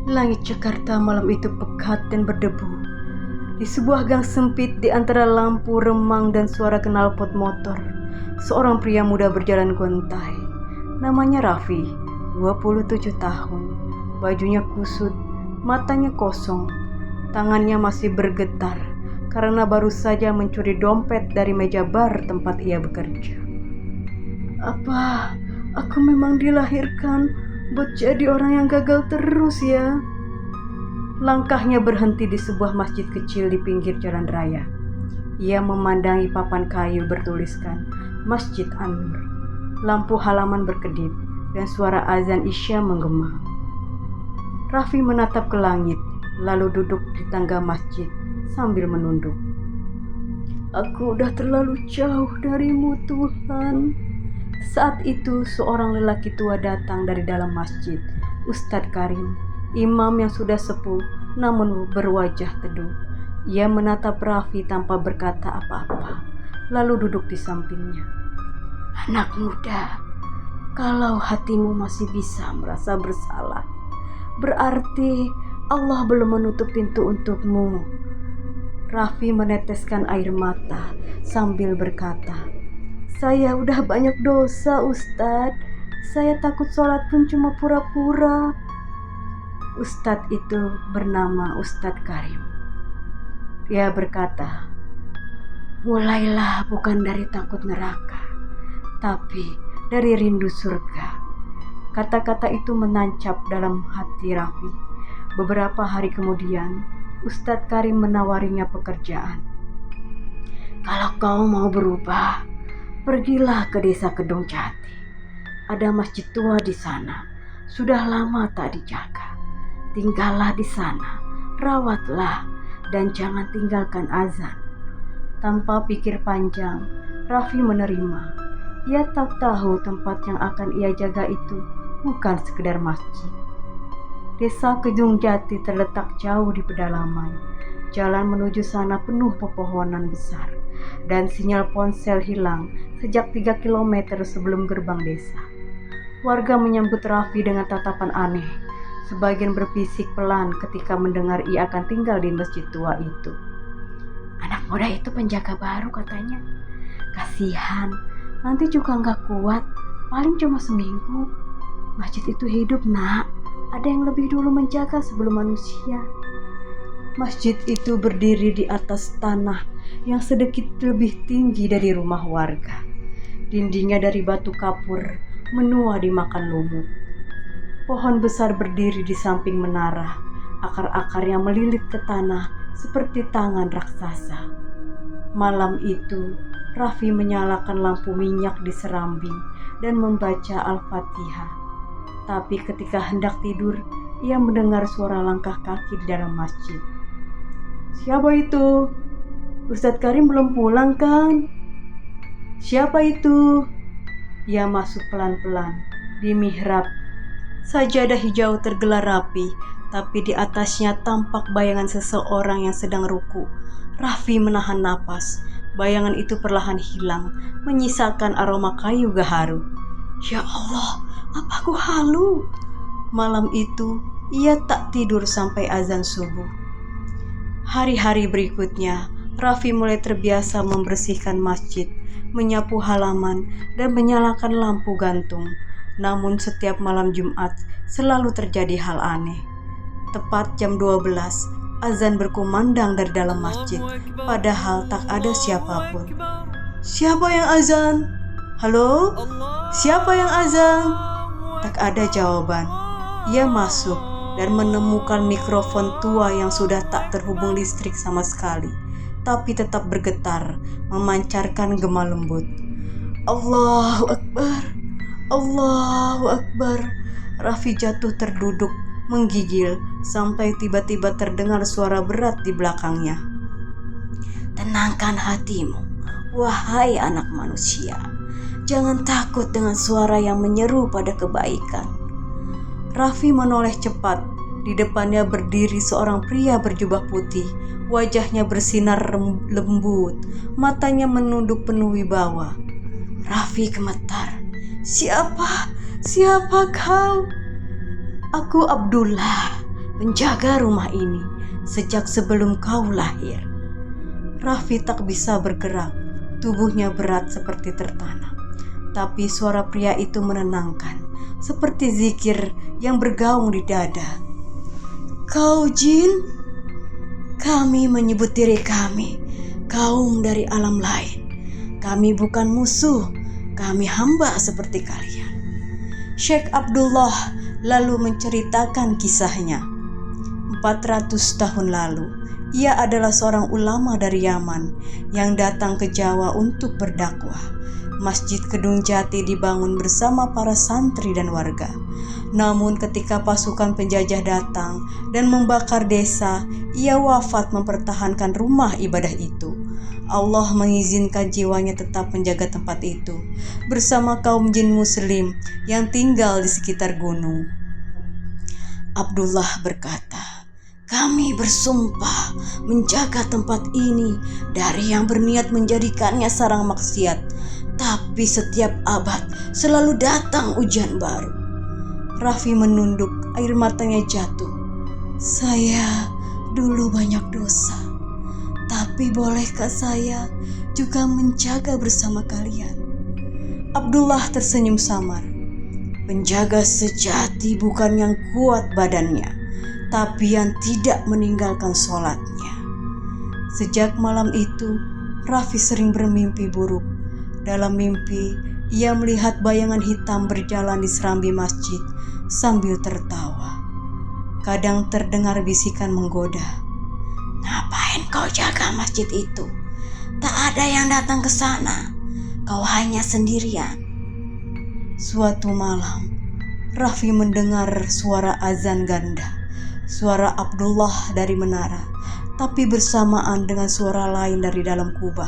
Langit Jakarta malam itu pekat dan berdebu. Di sebuah gang sempit di antara lampu remang dan suara knalpot motor, seorang pria muda berjalan gontai. Namanya Raffi, 27 tahun. Bajunya kusut, matanya kosong, tangannya masih bergetar karena baru saja mencuri dompet dari meja bar tempat ia bekerja. Apa aku memang dilahirkan buat jadi orang yang gagal terus ya? Langkahnya berhenti di sebuah masjid kecil di pinggir jalan raya. Ia memandangi papan kayu bertuliskan Masjid An-Nur. Lampu halaman berkedip dan suara azan Isya menggema. Raffi menatap ke langit, lalu duduk di tangga masjid sambil menunduk. Aku udah terlalu jauh darimu Tuhan. Saat itu seorang lelaki tua datang dari dalam masjid, Ustadz Karim, imam yang sudah sepuh namun berwajah teduh. Ia menatap Raffi tanpa berkata apa-apa, lalu duduk di sampingnya. Anak muda, kalau hatimu masih bisa merasa bersalah, berarti Allah belum menutup pintu untukmu. Raffi meneteskan air mata sambil berkata, saya udah banyak dosa Ustadz. Saya takut sholat pun cuma pura-pura. Ustadz itu bernama Ustadz Karim. Dia berkata, mulailah bukan dari takut neraka, tapi dari rindu surga. Kata-kata itu menancap dalam hati Raffi. Beberapa hari kemudian, Ustadz Karim menawarinya pekerjaan. Kalau kau mau berubah, pergilah ke desa Kedung Jati. Ada masjid tua di sana, sudah lama tak dijaga. Tinggallah di sana, rawatlah, dan jangan tinggalkan azan. Tanpa pikir panjang, Raffi menerima. Ia tak tahu tempat yang akan ia jaga itu bukan sekedar masjid. Desa Kedung Jati terletak jauh di pedalaman. Jalan menuju sana penuh pepohonan besar, dan sinyal ponsel hilang sejak 3 km sebelum gerbang desa. Warga menyambut Raffi dengan tatapan aneh. Sebagian berbisik pelan ketika mendengar ia akan tinggal di masjid tua itu. Anak muda itu penjaga baru katanya. Kasihan, nanti juga gak kuat, paling cuma seminggu. Masjid itu hidup nak, ada yang lebih dulu menjaga sebelum manusia. Masjid itu berdiri di atas tanah yang sedikit lebih tinggi dari rumah warga. Dindingnya dari batu kapur, menua dimakan lumut. Pohon besar berdiri di samping menara, akar-akarnya melilit ke tanah seperti tangan raksasa. Malam itu, Raffi menyalakan lampu minyak di serambi dan membaca Al-Fatihah. Tapi ketika hendak tidur, ia mendengar suara langkah kaki di dalam masjid. Siapa itu? Ustadz Karim belum pulang kan? Siapa itu? Ia masuk pelan-pelan. Di mihrab, sajadah hijau tergelar rapi, tapi di atasnya tampak bayangan seseorang yang sedang ruku. Raffi menahan napas. Bayangan itu perlahan hilang, menyisakan aroma kayu gaharu. Ya Allah, apa aku halu? Malam itu, ia tak tidur sampai azan subuh. Hari-hari berikutnya, Raffi mulai terbiasa membersihkan masjid, menyapu halaman, dan menyalakan lampu gantung. Namun setiap malam Jumat selalu terjadi hal aneh. Tepat jam 12, azan berkumandang dari dalam masjid, padahal tak ada siapapun. Siapa yang azan? Halo? Siapa yang azan? Tak ada jawaban. Ia masuk dan menemukan mikrofon tua yang sudah tak terhubung listrik sama sekali, tapi tetap bergetar, memancarkan gema lembut. Allahu Akbar, Allahu Akbar. Raffi jatuh terduduk, menggigil, sampai tiba-tiba terdengar suara berat di belakangnya. Tenangkan hatimu, wahai anak manusia. Jangan takut dengan suara yang menyeru pada kebaikan. Raffi menoleh cepat. Di depannya berdiri seorang pria berjubah putih. Wajahnya bersinar lembut, matanya menunduk penuh wibawa. Raffi gemetar. Siapa kau? Aku Abdullah, menjaga rumah ini sejak sebelum kau lahir. Raffi tak bisa bergerak, tubuhnya berat seperti tertanam. Tapi suara pria itu menenangkan, seperti zikir yang bergaung di dada. Kau jin? Kami menyebut diri kami kaum dari alam lain. Kami bukan musuh, kami hamba seperti kalian. Syekh Abdullah lalu menceritakan kisahnya. 400 tahun lalu, ia adalah seorang ulama dari Yaman yang datang ke Jawa untuk berdakwah. Masjid Kedung Jati dibangun bersama para santri dan warga. Namun ketika pasukan penjajah datang dan membakar desa, ia wafat mempertahankan rumah ibadah itu. Allah mengizinkan jiwanya tetap menjaga tempat itu bersama kaum jin muslim yang tinggal di sekitar gunung. Abdullah berkata, kami bersumpah menjaga tempat ini dari yang berniat menjadikannya sarang maksiat. Tapi setiap abad selalu datang ujian baru. Raffi menunduk, air matanya jatuh. Saya dulu banyak dosa. Tapi bolehkah saya juga menjaga bersama kalian? Abdullah tersenyum samar. Penjaga sejati bukan yang kuat badannya, tapi yang tidak meninggalkan sholatnya. Sejak malam itu, Raffi sering bermimpi buruk. Dalam mimpi, ia melihat bayangan hitam berjalan di serambi masjid sambil tertawa. Kadang terdengar bisikan menggoda. Ngapain kau jaga masjid itu? Tak ada yang datang ke sana. Kau hanya sendirian. Suatu malam, Raffi mendengar suara azan ganda. Suara Abdullah dari menara, tapi bersamaan dengan suara lain dari dalam kubah.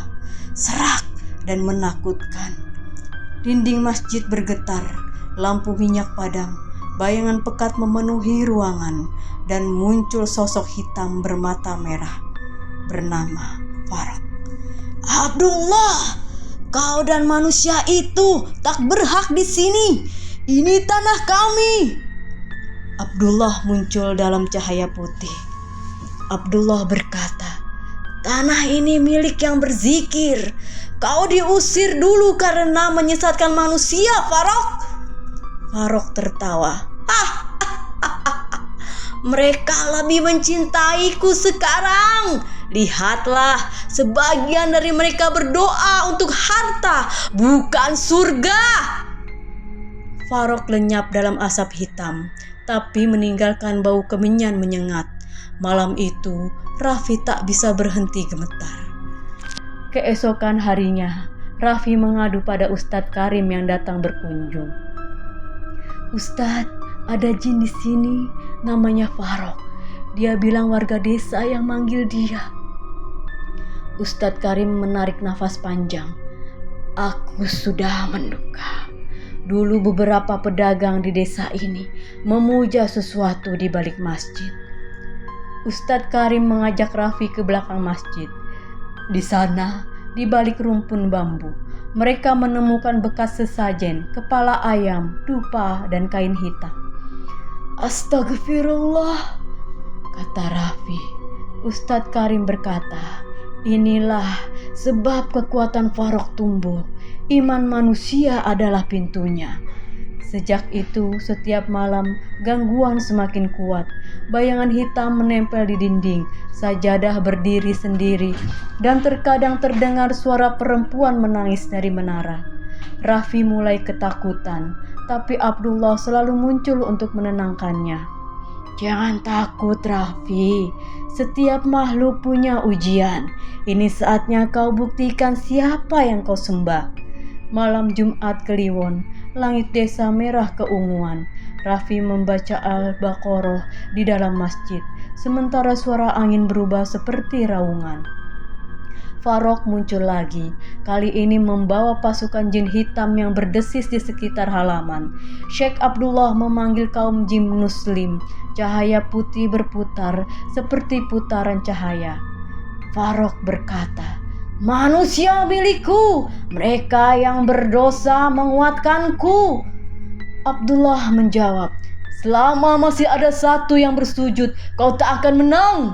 Serak dan menakutkan. Dinding masjid bergetar, lampu minyak padam, bayangan pekat memenuhi ruangan, dan muncul sosok hitam bermata merah bernama Farok. Abdullah, kau dan manusia itu tak berhak di sini. Ini tanah kami. Abdullah muncul dalam cahaya putih. Abdullah berkata, tanah ini milik yang berzikir. Kau diusir dulu karena menyesatkan manusia, Farok. Farok tertawa. Mereka lebih mencintaiku sekarang. Lihatlah, sebagian dari mereka berdoa untuk harta, bukan surga. Farok lenyap dalam asap hitam, tapi meninggalkan bau kemenyan menyengat. Malam itu, Raffi tak bisa berhenti gemetar. Keesokan harinya, Raffi mengadu pada Ustadz Karim yang datang berkunjung. Ustadz, ada jin di sini, namanya Farok. Dia bilang warga desa yang manggil dia. Ustadz Karim menarik nafas panjang. Aku sudah menduga. Dulu beberapa pedagang di desa ini memuja sesuatu di balik masjid. Ustadz Karim mengajak Raffi ke belakang masjid. Di sana, di balik rumpun bambu, mereka menemukan bekas sesajen, kepala ayam, dupa, dan kain hitam. Astagfirullah, kata Raffi. Ustadz Karim berkata, inilah sebab kekuatan Farok tumbuh. Iman manusia adalah pintunya. Sejak itu, setiap malam gangguan semakin kuat. Bayangan hitam menempel di dinding, sajadah berdiri sendiri, dan terkadang terdengar suara perempuan menangis dari menara. Raffi mulai ketakutan, tapi Abdullah selalu muncul untuk menenangkannya. Jangan takut, Raffi. Setiap makhluk punya ujian. Ini saatnya kau buktikan siapa yang kau sembah. Malam Jumat Kliwon, langit desa merah keunguan. Raffi membaca Al-Baqarah di dalam masjid, sementara suara angin berubah seperti raungan. Farok muncul lagi, kali ini membawa pasukan jin hitam yang berdesis di sekitar halaman. Syekh Abdullah memanggil kaum jin muslim. Cahaya putih berputar seperti putaran cahaya. Farok berkata, manusia milikku, mereka yang berdosa menguatkanku. Abdullah menjawab, Selama masih ada satu yang bersujud, kau tak akan menang.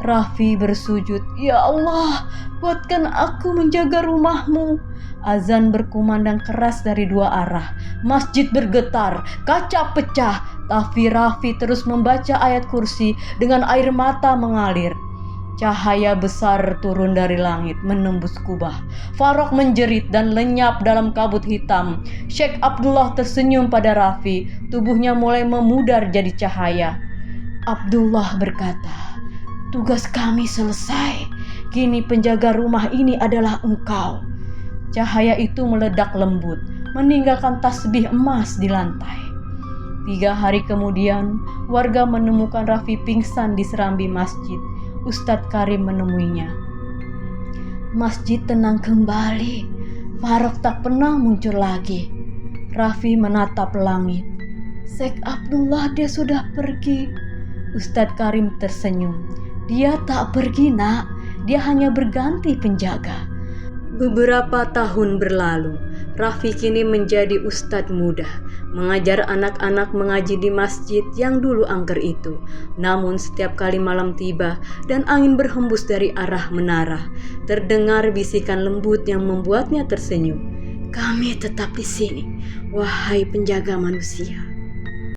Raffi bersujud, "Ya Allah, kuatkan aku menjaga rumahmu." Azan berkumandang keras dari dua arah. Masjid bergetar, kaca pecah, tapi Raffi terus membaca ayat kursi dengan air mata mengalir. Cahaya besar turun dari langit menembus kubah. Farok menjerit dan lenyap dalam kabut hitam. Syekh Abdullah tersenyum pada Raffi. Tubuhnya mulai memudar jadi cahaya. Abdullah berkata, "Tugas kami selesai. Kini penjaga rumah ini adalah engkau." Cahaya itu meledak lembut, meninggalkan tasbih emas di lantai. 3 hari kemudian, warga menemukan Raffi pingsan di serambi masjid. Ustadz Karim menemuinya. Masjid tenang kembali. Farok tak pernah muncul lagi. Raffi menatap langit. Syekh Abdullah, dia sudah pergi. Ustadz Karim tersenyum. Dia tak pergi, nak. Dia hanya berganti penjaga. Beberapa tahun berlalu, Raffi kini menjadi ustadz muda, mengajar anak-anak mengaji di masjid yang dulu angker itu. Namun setiap kali malam tiba dan angin berhembus dari arah menara, terdengar bisikan lembut yang membuatnya tersenyum. "Kami tetap di sini, wahai penjaga manusia."